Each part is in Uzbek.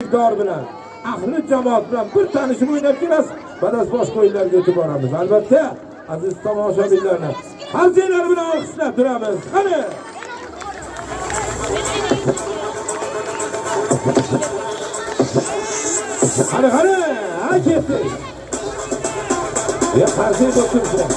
Egdor bilan, ahli jamoat bilan bir tanishib o'ynab kelasiz. Badaz boshqa o'yinlarga o'tib boramiz. Albatta, aziz tomoshabinlarni hazinalar bilan olqishlab turamiz. Qani! Qani, ha ketdik. Ya qarshi o'tirsin.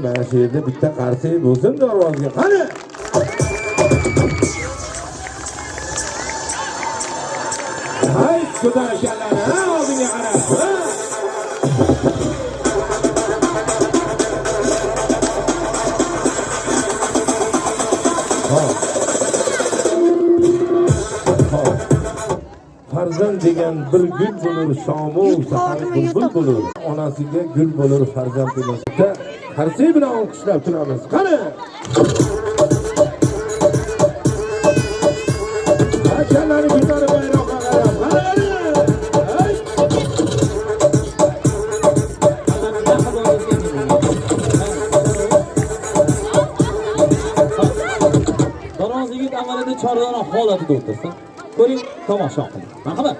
Mana shu yerda bitta qarsak bo'lsin darvozga. Qani? Hay, ko'tarishganlarni, oldinga qarab. Farzand degan bir gul bo'lur, shomu sahar bulbul bo'lur. Onasiga gul bo'lur farzand degan. Qarsak bilan olqishlab turamiz. Qani? Akalari ko'tarib bayroqqa qarab. Qani? Daroz yigit amalida chordan holatida o'tirsin. Ko'ring, tomosha qiling. Marhamat.